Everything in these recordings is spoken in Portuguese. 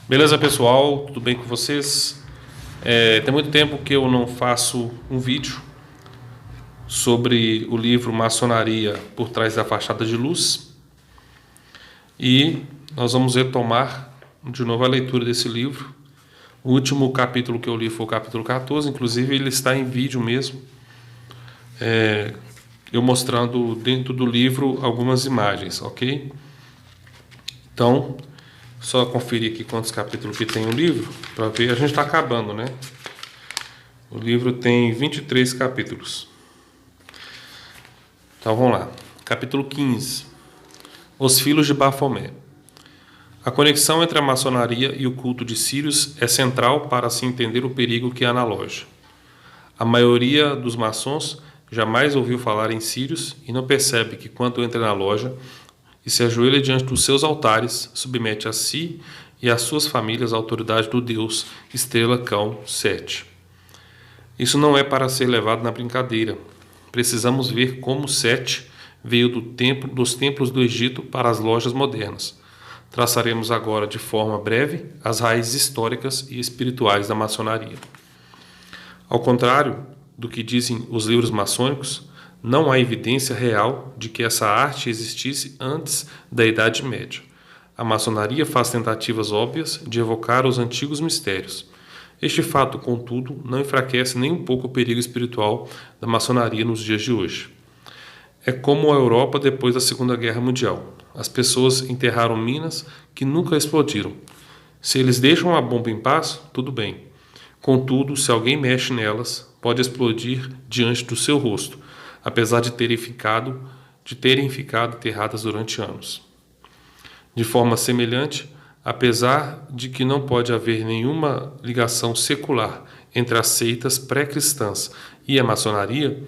Beleza, pessoal? Tudo bem com vocês? Tem muito tempo que eu não faço um vídeo sobre o livro Maçonaria por Trás da Fachada de Luz, e nós vamos retomar de novo a leitura desse livro. O último capítulo que eu li foi o capítulo 14, inclusive ele está em vídeo mesmo, eu mostrando dentro do livro algumas imagens, ok? Então, só conferir aqui quantos capítulos que tem o livro, para ver. A gente está acabando, né? O livro tem 23 capítulos. Então vamos lá. Capítulo 15. Os Filhos de Bafomé. A conexão entre a maçonaria e o culto de Sírios é central para se entender o perigo que há na loja. A maioria dos maçons jamais ouviu falar em Sírios e não percebe que, quando entra na loja e se ajoelha diante dos seus altares, submete a si e às suas famílias a autoridade do Deus Estrela Cão 7. Isso não é para ser levado na brincadeira. Precisamos ver como Sete veio dos templos do Egito para as lojas modernas. Traçaremos agora de forma breve as raízes históricas e espirituais da maçonaria. Ao contrário do que dizem os livros maçônicos, não há evidência real de que essa arte existisse antes da Idade Média. A maçonaria faz tentativas óbvias de evocar os antigos mistérios. Este fato, contudo, não enfraquece nem um pouco o perigo espiritual da maçonaria nos dias de hoje. É como a Europa depois da Segunda Guerra Mundial. As pessoas enterraram minas que nunca explodiram. Se eles deixam a bomba em paz, tudo bem. Contudo, se alguém mexe nelas, pode explodir diante do seu rosto, apesar de terem ficado enterradas durante anos. De forma semelhante, apesar de que não pode haver nenhuma ligação secular entre as seitas pré-cristãs e a maçonaria,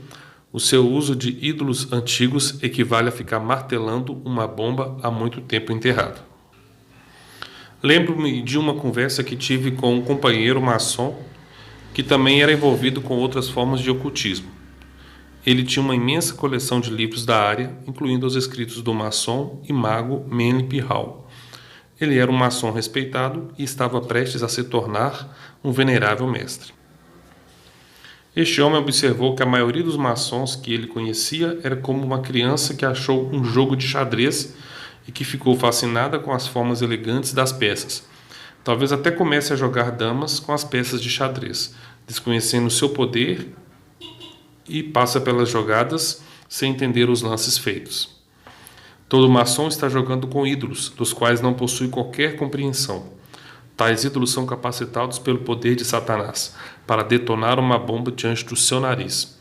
o seu uso de ídolos antigos equivale a ficar martelando uma bomba há muito tempo enterrada. Lembro-me de uma conversa que tive com um companheiro maçom que também era envolvido com outras formas de ocultismo. Ele tinha uma imensa coleção de livros da área, incluindo os escritos do maçom e mago Manly P. Hall. Ele era um maçom respeitado e estava prestes a se tornar um venerável mestre. Este homem observou que a maioria dos maçons que ele conhecia era como uma criança que achou um jogo de xadrez e que ficou fascinada com as formas elegantes das peças. Talvez até comece a jogar damas com as peças de xadrez, desconhecendo seu poder, e passa pelas jogadas sem entender os lances feitos. Todo maçom está jogando com ídolos, dos quais não possui qualquer compreensão. Tais ídolos são capacitados pelo poder de Satanás para detonar uma bomba diante do seu nariz.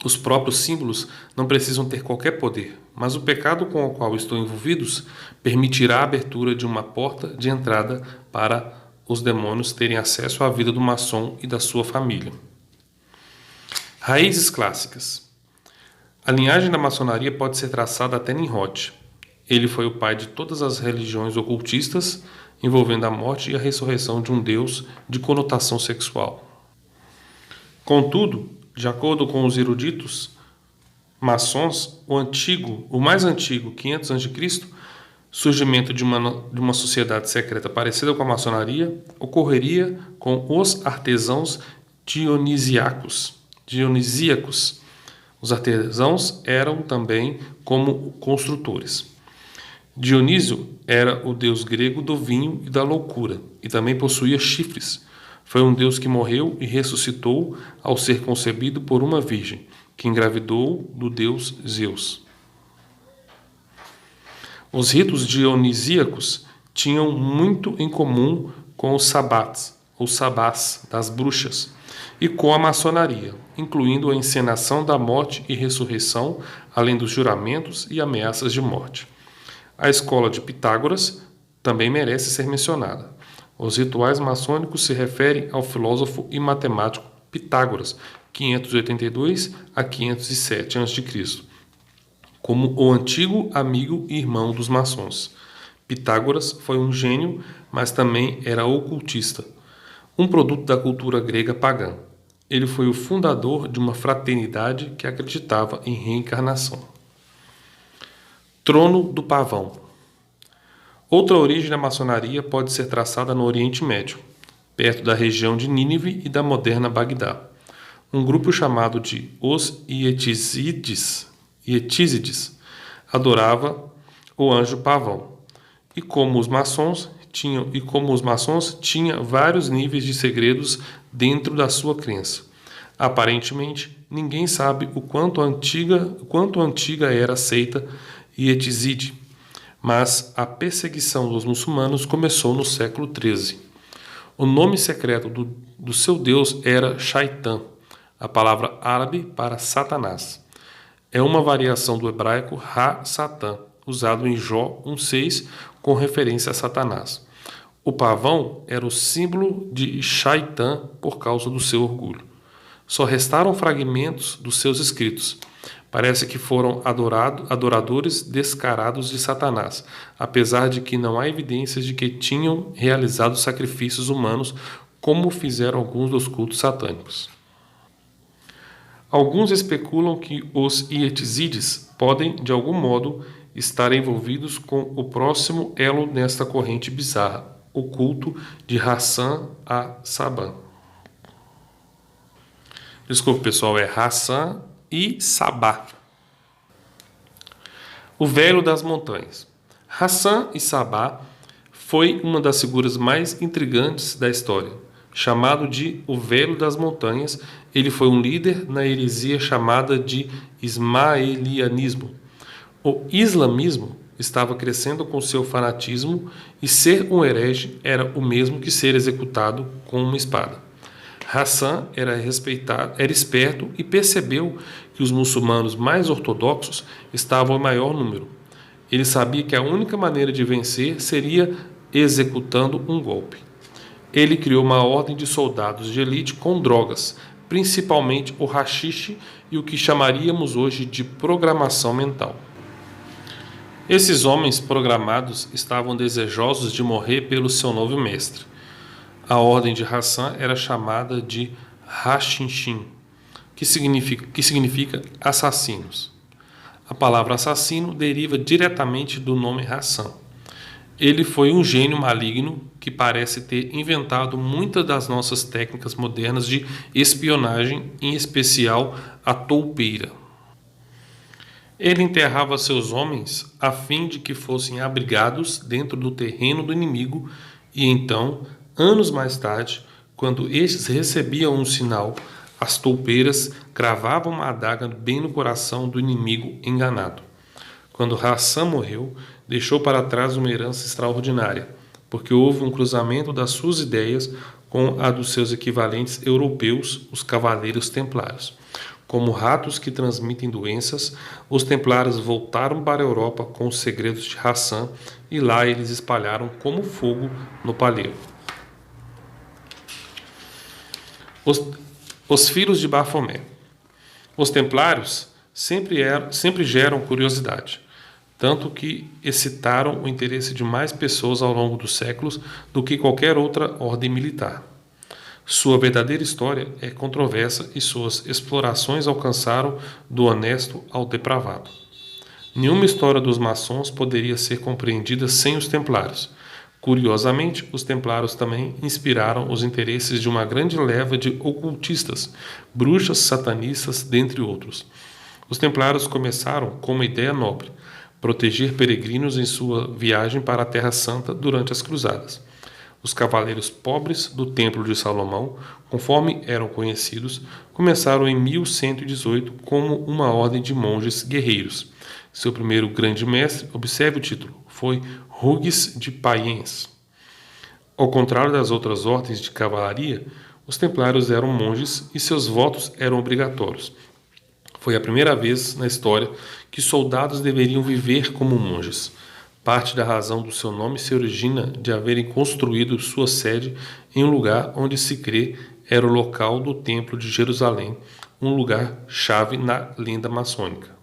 Os próprios símbolos não precisam ter qualquer poder, mas o pecado com o qual estão envolvidos permitirá a abertura de uma porta de entrada para os demônios terem acesso à vida do maçom e da sua família. Raízes clássicas. A linhagem da maçonaria pode ser traçada até Nimrod. Ele foi o pai de todas as religiões ocultistas, envolvendo a morte e a ressurreição de um deus de conotação sexual. Contudo, de acordo com os eruditos maçons, o mais antigo, 500 a.C., surgimento de uma sociedade secreta parecida com a maçonaria, ocorreria com os artesãos dionisíacos. Os artesãos eram também como construtores. Dionísio era o deus grego do vinho e da loucura, e também possuía chifres. Foi um deus que morreu e ressuscitou ao ser concebido por uma virgem, que engravidou do deus Zeus. Os ritos dionisíacos tinham muito em comum com os sabás, ou sabás das bruxas, e com a maçonaria, incluindo a encenação da morte e ressurreição, além dos juramentos e ameaças de morte. A escola de Pitágoras também merece ser mencionada. Os rituais maçônicos se referem ao filósofo e matemático Pitágoras, 582 a 507 a.C., como o antigo amigo e irmão dos maçons. Pitágoras foi um gênio, mas também era ocultista, um produto da cultura grega pagã. Ele foi o fundador de uma fraternidade que acreditava em reencarnação. Trono do Pavão. Outra origem da maçonaria pode ser traçada no Oriente Médio, perto da região de Nínive e da moderna Bagdá. Um grupo chamado de os Ietísides adorava o anjo pavão, e como os maçons tinha vários níveis de segredos dentro da sua crença. Aparentemente, ninguém sabe o quanto antiga era a seita Ietiside, mas a perseguição dos muçulmanos começou no século XIII. O nome secreto do seu deus era Shaitan, a palavra árabe para Satanás. É uma variação do hebraico Ha-Satan, usado em Jó 1,6, com referência a Satanás. O pavão era o símbolo de Shaitan por causa do seu orgulho. Só restaram fragmentos dos seus escritos. Parece que foram adoradores descarados de Satanás, apesar de que não há evidências de que tinham realizado sacrifícios humanos, como fizeram alguns dos cultos satânicos. Alguns especulam que os Ietísides podem, de algum modo, estar envolvidos com o próximo elo nesta corrente bizarra, o culto de Hassan a-Saban. Desculpe, pessoal, é Hassan e Sabá. O Velho das Montanhas. Hassan e Sabá foi uma das figuras mais intrigantes da história. Chamado de o Velho das Montanhas, ele foi um líder na heresia chamada de Ismaelianismo. O islamismo estava crescendo com seu fanatismo e ser um herege era o mesmo que ser executado com uma espada. Hassan era esperto e percebeu que os muçulmanos mais ortodoxos estavam em maior número. Ele sabia que a única maneira de vencer seria executando um golpe. Ele criou uma ordem de soldados de elite com drogas, principalmente o haxixe e o que chamaríamos hoje de programação mental. Esses homens programados estavam desejosos de morrer pelo seu novo mestre. A ordem de Hassan era chamada de Hashinshin, que significa assassinos. A palavra assassino deriva diretamente do nome Hassan. Ele foi um gênio maligno que parece ter inventado muitas das nossas técnicas modernas de espionagem, em especial a toupeira. Ele enterrava seus homens a fim de que fossem abrigados dentro do terreno do inimigo e então, anos mais tarde, quando estes recebiam um sinal, as toupeiras cravavam uma adaga bem no coração do inimigo enganado. Quando Hassan morreu, deixou para trás uma herança extraordinária, porque houve um cruzamento das suas ideias com a dos seus equivalentes europeus, os Cavaleiros Templários. Como ratos que transmitem doenças, os Templários voltaram para a Europa com os segredos de Hassan e lá eles espalharam como fogo no palheiro. Os filhos de Bafomé. Os Templários sempre geram curiosidade, tanto que excitaram o interesse de mais pessoas ao longo dos séculos do que qualquer outra ordem militar. Sua verdadeira história é controversa e suas explorações alcançaram do honesto ao depravado. Nenhuma história dos maçons poderia ser compreendida sem os templários. Curiosamente, os templários também inspiraram os interesses de uma grande leva de ocultistas, bruxas, satanistas, dentre outros. Os templários começaram com uma ideia nobre: proteger peregrinos em sua viagem para a Terra Santa durante as cruzadas. Os cavaleiros pobres do Templo de Salomão, conforme eram conhecidos, começaram em 1118 como uma ordem de monges guerreiros. Seu primeiro grande mestre, observe o título, foi Hugues de Payens. Ao contrário das outras ordens de cavalaria, os templários eram monges e seus votos eram obrigatórios. Foi a primeira vez na história que soldados deveriam viver como monges. Parte da razão do seu nome se origina de haverem construído sua sede em um lugar onde se crê era o local do Templo de Jerusalém, um lugar-chave na lenda maçônica.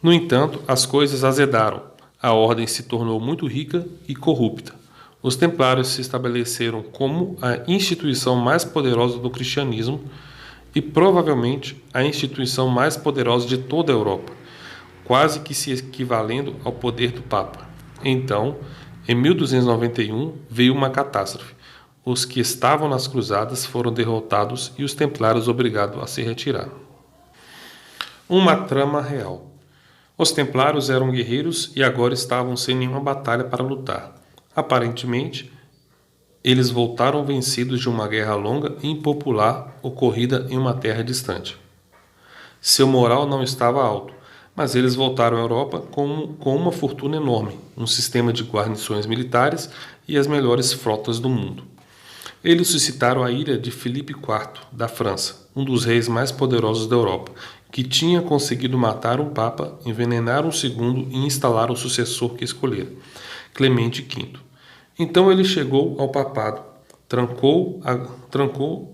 No entanto, as coisas azedaram. A ordem se tornou muito rica e corrupta. Os templários se estabeleceram como a instituição mais poderosa do cristianismo e provavelmente a instituição mais poderosa de toda a Europa. quase que se equivalendo ao poder do Papa. Então, em 1291, veio uma catástrofe. Os que estavam nas cruzadas foram derrotados e os templários obrigados a se retirar. Uma trama real. Os templários eram guerreiros e agora estavam sem nenhuma batalha para lutar. Aparentemente, eles voltaram vencidos de uma guerra longa e impopular ocorrida em uma terra distante. Seu moral não estava alto, mas eles voltaram à Europa com uma fortuna enorme, um sistema de guarnições militares e as melhores frotas do mundo. Eles suscitaram a ira de Filipe IV, da França, um dos reis mais poderosos da Europa, que tinha conseguido matar um papa, envenenar um segundo e instalar o sucessor que escolhera, Clemente V. Então ele chegou ao papado, trancou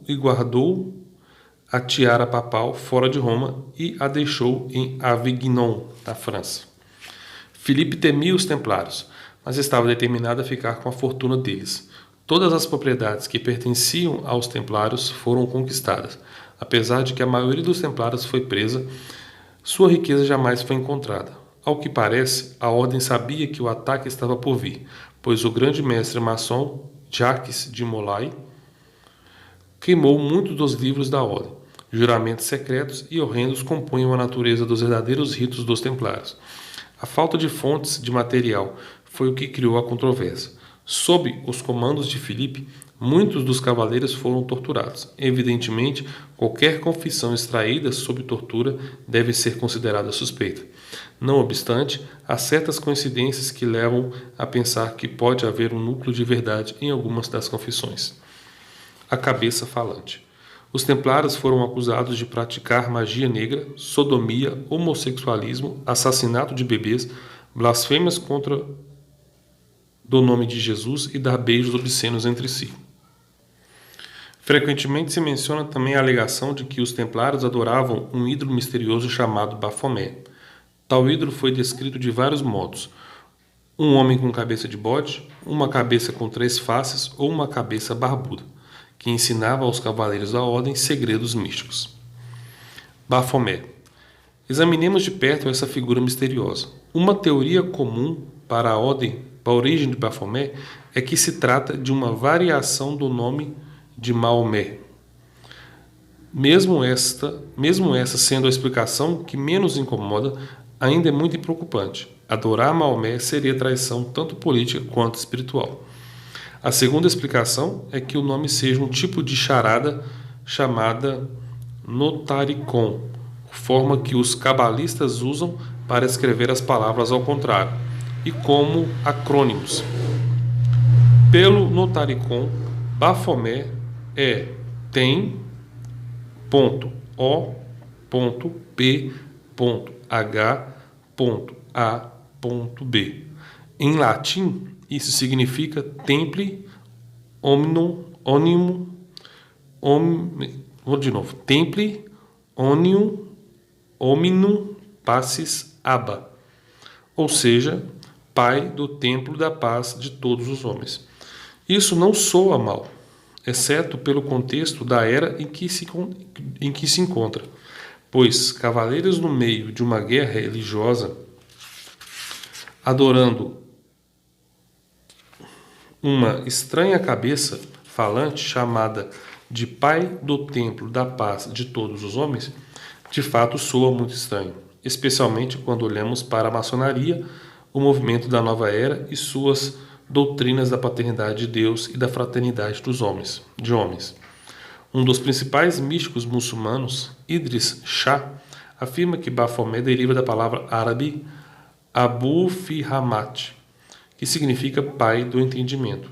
e guardou a tiara papal fora de Roma e a deixou em Avignon, na França. Filipe temia os templários, mas estava determinado a ficar com a fortuna deles. Todas as propriedades que pertenciam aos templários foram conquistadas. Apesar de que a maioria dos templários foi presa, sua riqueza jamais foi encontrada. Ao que parece, a ordem sabia que o ataque estava por vir, pois o grande mestre maçom Jacques de Molay queimou muitos dos livros da ordem. Juramentos secretos e horrendos compunham a natureza dos verdadeiros ritos dos templários. A falta de fontes de material foi o que criou a controvérsia. Sob os comandos de Filipe, muitos dos cavaleiros foram torturados. Evidentemente, qualquer confissão extraída sob tortura deve ser considerada suspeita. Não obstante, há certas coincidências que levam a pensar que pode haver um núcleo de verdade em algumas das confissões. A cabeça falante. Os templários foram acusados de praticar magia negra, sodomia, homossexualismo, assassinato de bebês, blasfêmias contra do nome de Jesus e dar beijos obscenos entre si. Frequentemente se menciona também a alegação de que os templários adoravam um ídolo misterioso chamado Bafomé. Tal ídolo foi descrito de vários modos: um homem com cabeça de bode, uma cabeça com 3 faces ou uma cabeça barbuda, que ensinava aos cavaleiros da ordem segredos místicos. Bafomé. Examinemos de perto essa figura misteriosa. Uma teoria comum para a origem de Bafomé é que se trata de uma variação do nome de Maomé. Mesmo essa sendo a explicação que menos incomoda, ainda é muito preocupante. Adorar Maomé seria traição tanto política quanto espiritual. A segunda explicação é que o nome seja um tipo de charada chamada notaricon, forma que os cabalistas usam para escrever as palavras ao contrário, e como acrônimos. Pelo notaricon, Bafomé é tem, ponto, o, ponto, p, ponto, h, ponto, a, ponto, b. Em latim, isso significa temple omnium, temple hominum passis abba, ou seja, pai do templo da paz de todos os homens. Isso não soa mal, exceto pelo contexto da era em que se encontra, pois cavaleiros no meio de uma guerra religiosa, adorando uma estranha cabeça falante chamada de pai do templo da paz de todos os homens, de fato soa muito estranho, especialmente quando olhamos para a maçonaria, o movimento da nova era e suas doutrinas da paternidade de Deus e da fraternidade de homens. Um dos principais místicos muçulmanos, Idris Shah, afirma que Bafomé deriva da palavra árabe Abu Fihamat, que significa pai do entendimento.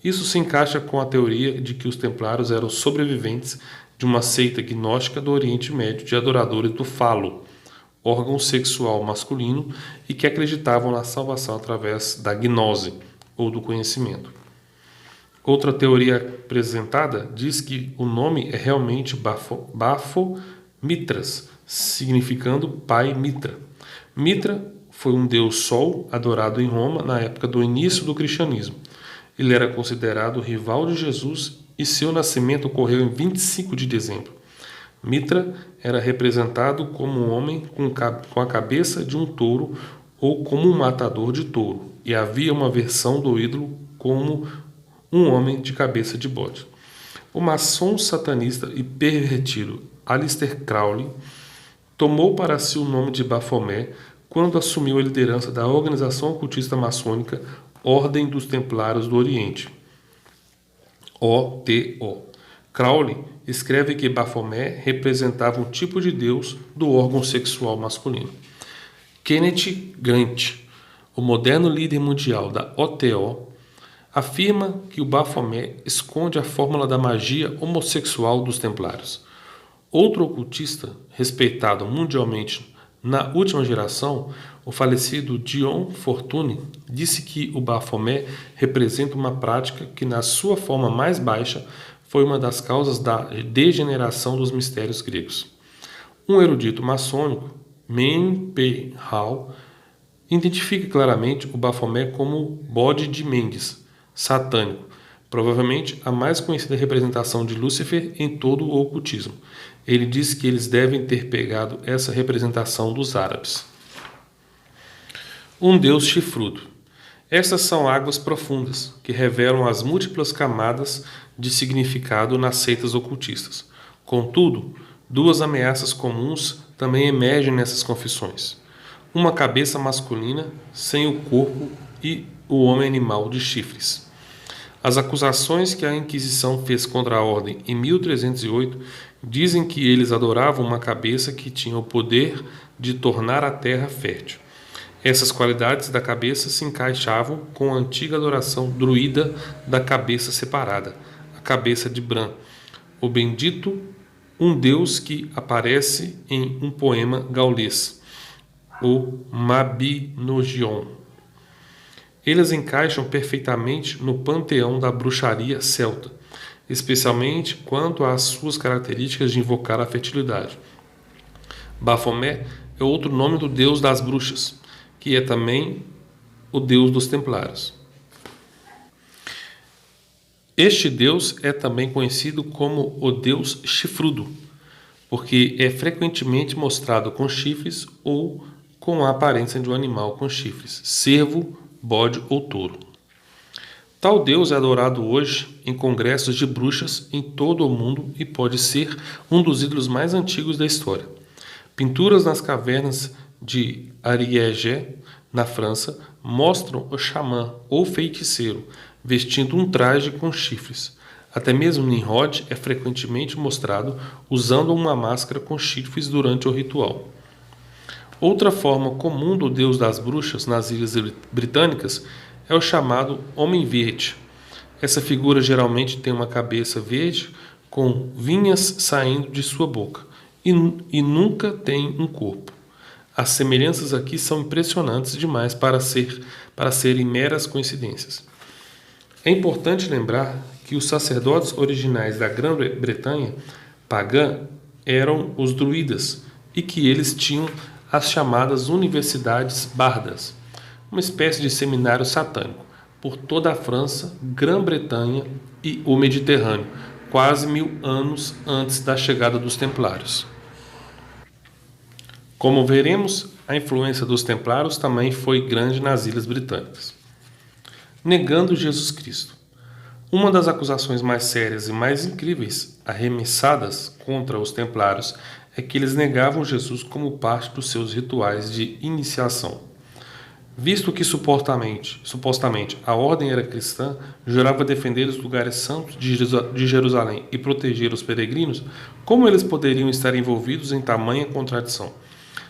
Isso se encaixa com a teoria de que os templários eram sobreviventes de uma seita gnóstica do Oriente Médio de adoradores do falo, órgão sexual masculino, e que acreditavam na salvação através da gnose, ou do conhecimento. Outra teoria apresentada diz que o nome é realmente Bafo-Mitras, significando pai Mitra. Mitra foi um deus sol adorado em Roma na época do início do cristianismo. Ele era considerado rival de Jesus e seu nascimento ocorreu em 25 de dezembro. Mitra era representado como um homem com a cabeça de um touro ou como um matador de touro, e havia uma versão do ídolo como um homem de cabeça de bode. O maçom satanista e pervertido Aleister Crowley tomou para si o nome de Baphomet quando assumiu a liderança da organização ocultista maçônica Ordem dos Templários do Oriente, OTO. Crowley escreve que Baphomet representava um tipo de deus do órgão sexual masculino. Kenneth Grant, o moderno líder mundial da OTO, afirma que o Baphomet esconde a fórmula da magia homossexual dos templários. Outro ocultista, respeitado mundialmente na última geração, o falecido Dion Fortune, disse que o Baphomet representa uma prática que, na sua forma mais baixa, foi uma das causas da degeneração dos mistérios gregos. Um erudito maçônico, Men P. Hall, identifica claramente o Baphomet como bode de Mendes, satânico, provavelmente a mais conhecida representação de Lúcifer em todo o ocultismo. Ele diz que eles devem ter pegado essa representação dos árabes. Um deus chifrudo. Estas são águas profundas, que revelam as múltiplas camadas de significado nas seitas ocultistas. Contudo, duas ameaças comuns também emergem nessas confissões. Uma cabeça masculina sem o corpo e o homem animal de chifres. As acusações que a Inquisição fez contra a Ordem em 1308 dizem que eles adoravam uma cabeça que tinha o poder de tornar a terra fértil. Essas qualidades da cabeça se encaixavam com a antiga adoração druida da cabeça separada, a cabeça de Bran, o bendito, um deus que aparece em um poema gaulês, o Mabinogion. Eles encaixam perfeitamente no panteão da bruxaria celta, especialmente quanto às suas características de invocar a fertilidade. Baphomet é outro nome do deus das bruxas, que é também o deus dos templários. Este deus é também conhecido como o deus chifrudo, porque é frequentemente mostrado com chifres ou com a aparência de um animal com chifres, cervo, bode ou touro. Tal deus é adorado hoje em congressos de bruxas em todo o mundo e pode ser um dos ídolos mais antigos da história. Pinturas nas cavernas de Ariège, na França, mostram o xamã ou feiticeiro vestindo um traje com chifres. Até mesmo Nimrod é frequentemente mostrado usando uma máscara com chifres durante o ritual. Outra forma comum do deus das bruxas nas ilhas britânicas é o chamado Homem Verde. Essa figura geralmente tem uma cabeça verde com vinhas saindo de sua boca e nunca tem um corpo. As semelhanças aqui são impressionantes demais para serem meras coincidências. É importante lembrar que os sacerdotes originais da Grã-Bretanha pagã eram os druidas e que eles tinham as chamadas universidades bardas, uma espécie de seminário satânico, por toda a França, Grã-Bretanha e o Mediterrâneo, quase 1000 anos antes da chegada dos templários. Como veremos, a influência dos templários também foi grande nas ilhas britânicas. Negando Jesus Cristo. Uma das acusações mais sérias e mais incríveis arremessadas contra os templários é que eles negavam Jesus como parte dos seus rituais de iniciação. Visto que supostamente a ordem era cristã, jurava defender os lugares santos de Jerusalém e proteger os peregrinos, como eles poderiam estar envolvidos em tamanha contradição?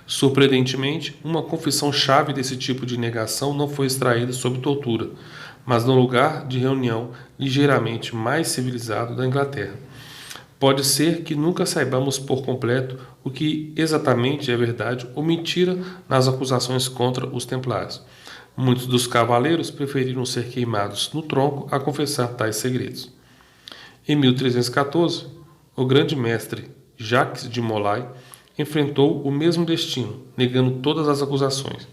Surpreendentemente, uma confissão-chave desse tipo de negação não foi extraída sob tortura, mas no lugar de reunião ligeiramente mais civilizado da Inglaterra. Pode ser que nunca saibamos por completo o que exatamente é verdade ou mentira nas acusações contra os templários. Muitos dos cavaleiros preferiram ser queimados no tronco a confessar tais segredos. Em 1314, o grande mestre Jacques de Molay enfrentou o mesmo destino, negando todas as acusações.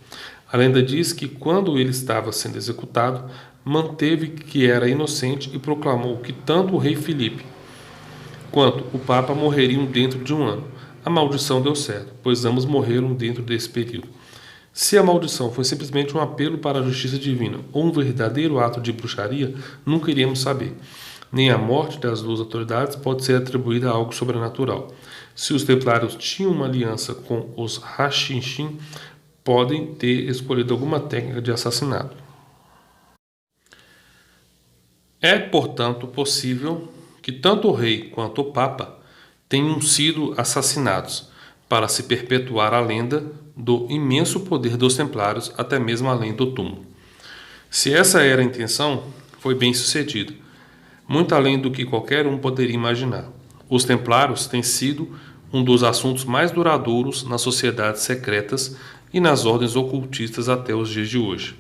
A lenda diz que, quando ele estava sendo executado, manteve que era inocente e proclamou que tanto o rei Filipe quanto o Papa morreriam dentro de um ano. A maldição deu certo, pois ambos morreram dentro desse período. Se a maldição foi simplesmente um apelo para a justiça divina ou um verdadeiro ato de bruxaria, nunca iremos saber. Nem a morte das duas autoridades pode ser atribuída a algo sobrenatural. Se os templários tinham uma aliança com os Rachinchim, podem ter escolhido alguma técnica de assassinato. É, portanto, possível que tanto o rei quanto o papa tenham sido assassinados para se perpetuar a lenda do imenso poder dos templários até mesmo além do túmulo. Se essa era a intenção, foi bem sucedido, muito além do que qualquer um poderia imaginar. Os templários têm sido um dos assuntos mais duradouros nas sociedades secretas e nas ordens ocultistas até os dias de hoje.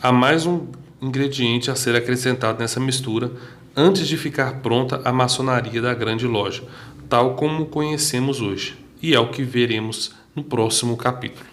Há mais um ingrediente a ser acrescentado nessa mistura antes de ficar pronta a maçonaria da Grande Loja, tal como conhecemos hoje, e é o que veremos no próximo capítulo.